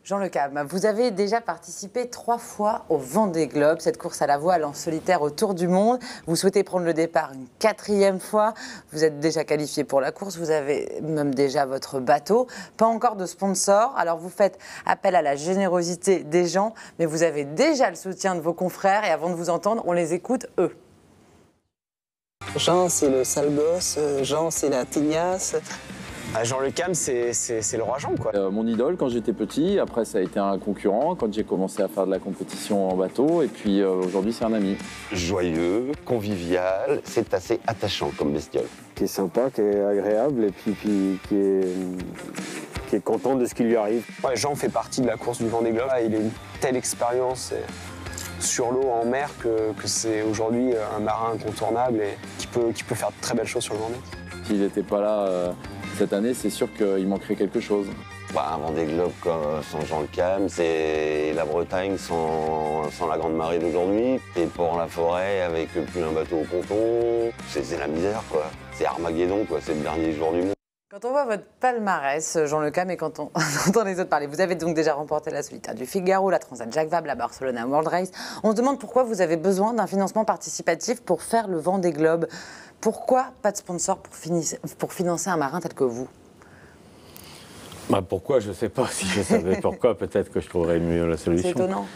Jean Le Cam, vous avez déjà participé 3 fois au Vendée Globe, cette course à la voile en solitaire autour du monde. Vous souhaitez prendre le départ une 4e fois. Vous êtes déjà qualifié pour la course, vous avez même déjà votre bateau. Pas encore de sponsor, alors vous faites appel à la générosité des gens, mais vous avez déjà le soutien de vos confrères. Et avant de vous entendre, on les écoute, eux. Jean, c'est le sale gosse. Jean, c'est la tignasse. Jean Le Cam, c'est le roi Jean, quoi. Mon idole quand j'étais petit, après ça a été un concurrent quand j'ai commencé à faire de la compétition en bateau, et puis aujourd'hui c'est un ami. Joyeux, convivial, c'est assez attachant comme bestiole. Qui est sympa, qui est agréable, et puis qui est content de ce qui lui arrive. Ouais, Jean fait partie de la course du Vendée Globe. Il a une telle expérience sur l'eau, en mer, que c'est aujourd'hui un marin incontournable et qui peut faire de très belles choses sur le Vendée. S'il n'était pas là cette année, c'est sûr qu'il manquerait quelque chose. Un Vendée Globe sans Jean Le Cam, c'est la Bretagne sans la grande marée d'aujourd'hui. Et Port-la-Forêt avec plus un bateau au ponton. C'est la misère, quoi. C'est Armageddon, quoi. C'est le dernier jour du monde. Quand on voit votre palmarès, Jean Le Cam, et quand on entend les autres parler, vous avez donc déjà remporté la solitaire du Figaro, la Transat Jacques Vabre, la Barcelona World Race. On se demande pourquoi vous avez besoin d'un financement participatif pour faire le Vendée Globe. Pourquoi pas de sponsor pour financer un marin tel que vous? Pourquoi, je ne sais pas. Si je savais pourquoi, peut-être que je trouverais mieux la solution. C'est étonnant.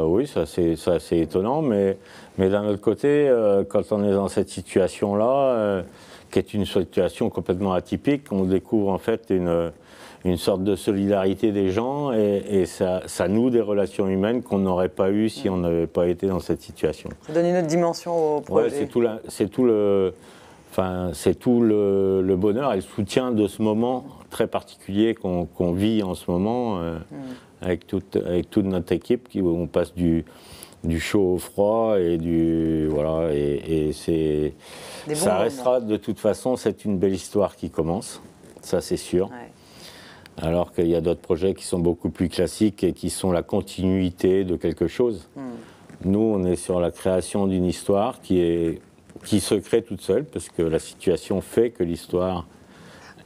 Oui, ça c'est étonnant, mais d'un autre côté, quand on est dans cette situation-là, qui est une situation complètement atypique, on découvre en fait une sorte de solidarité des gens et ça noue des relations humaines qu'on n'aurait pas eues si on n'avait pas été dans cette situation. Ça donne une autre dimension au projet. Ouais, c'est tout le bonheur et le soutien de ce moment très particulier qu'on vit en ce moment avec toute notre équipe, où on passe du chaud au froid et ça restera de toute façon. C'est une belle histoire qui commence, ça c'est sûr. Ouais. Alors qu'il y a d'autres projets qui sont beaucoup plus classiques et qui sont la continuité de quelque chose. Nous, on est sur la création d'une histoire qui se crée toute seule, parce que la situation fait que l'histoire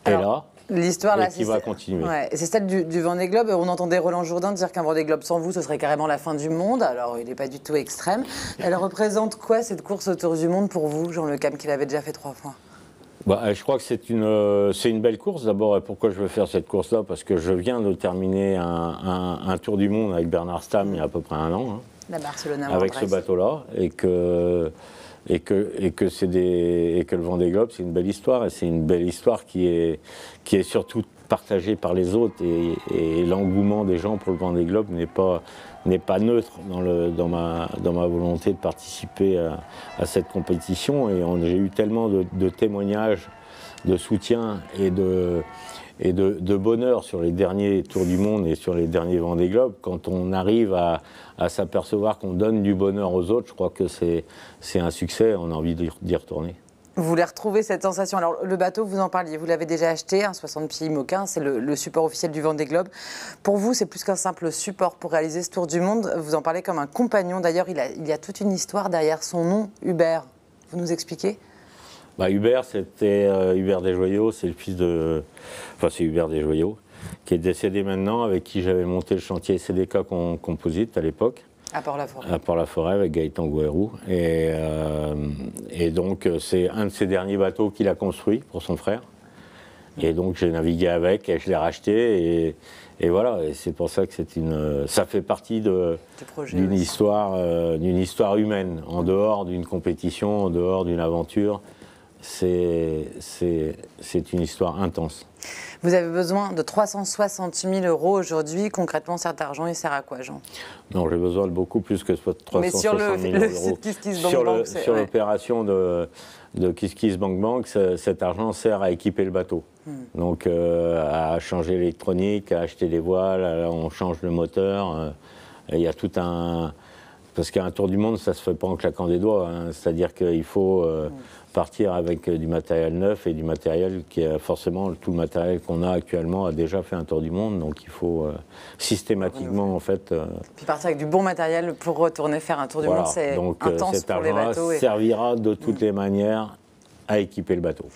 est là. L'histoire là, qui va continuer. Ouais, c'est celle du Vendée Globe. On entendait Roland Jourdain dire qu'un Vendée Globe sans vous, ce serait carrément la fin du monde. Alors, il n'est pas du tout extrême. Elle représente quoi, cette course autour du monde, pour vous, Jean Le Cam, qui l'avait déjà fait 3 fois? Je crois que c'est une belle course. D'abord, pourquoi je veux faire cette course-là? Parce que je viens de terminer un tour du monde avec Bernard Stamm il y a à peu près 1 an. La Barcelona avec ce bateau-là. Et que le Vendée Globe, c'est une belle histoire, et c'est une belle histoire qui est surtout partagée par les autres, et l'engouement des gens pour le Vendée Globe n'est pas neutre dans ma volonté de participer à cette compétition. Et j'ai eu tellement de témoignages de soutien et de bonheur sur les derniers Tours du Monde et sur les derniers Vendée Globe. Quand on arrive à s'apercevoir qu'on donne du bonheur aux autres, je crois que c'est un succès, on a envie d'y retourner. Vous voulez retrouver cette sensation. Alors, le bateau, vous en parliez, vous l'avez déjà acheté, un 60 pieds IMOCA, c'est le support officiel du Vendée Globe. Pour vous, c'est plus qu'un simple support pour réaliser ce Tour du Monde. Vous en parlez comme un compagnon. D'ailleurs, il y a toute une histoire derrière son nom, Hubert. Vous nous expliquez? Hubert, c'était Hubert Desjoyaux, c'est le fils de... Enfin, c'est Hubert Desjoyaux, qui est décédé maintenant, avec qui j'avais monté le chantier CDK Composite à l'époque. À Port-la-Forêt. À Port-la-Forêt, avec Gaëtan Gouérou. Et donc, c'est un de ses derniers bateaux qu'il a construit pour son frère. Et donc, j'ai navigué avec, et je l'ai racheté. Et voilà, et c'est pour ça que ça fait partie d'une histoire humaine, en dehors d'une compétition, en dehors d'une aventure. C'est une histoire intense. Vous avez besoin de 360 000 euros aujourd'hui. Concrètement, cet argent, il sert à quoi, Jean? Non, j'ai besoin de beaucoup plus que 360 000 euros. Mais sur le Kiss Kiss Bank Bank, sur l'opération de Kiss Kiss Bank Bank, cet argent sert à équiper le bateau. Donc, à changer l'électronique, à acheter des voiles, on change le moteur. Il y a tout un... Parce qu'un tour du monde, ça ne se fait pas en claquant des doigts. C'est-à-dire qu'il faut partir avec du matériel neuf et du matériel qui est forcément tout le matériel qu'on a actuellement a déjà fait un tour du monde. Donc il faut systématiquement en fait. Puis partir avec du bon matériel pour retourner faire un tour du monde, c'est intense cet pour les bateaux. Servira de toutes les manières à équiper le bateau.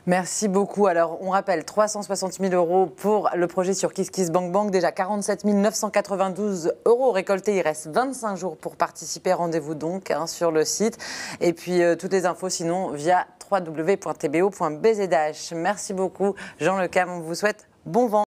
Merci beaucoup. Alors, on rappelle 360 000 € pour le projet sur KissKissBankBank. Déjà 47 992 € récoltés. Il reste 25 jours pour participer. Rendez-vous donc sur le site. Et puis, toutes les infos sinon via www.tbo.bzh. Merci beaucoup, Jean Le Cam. On vous souhaite bon vent.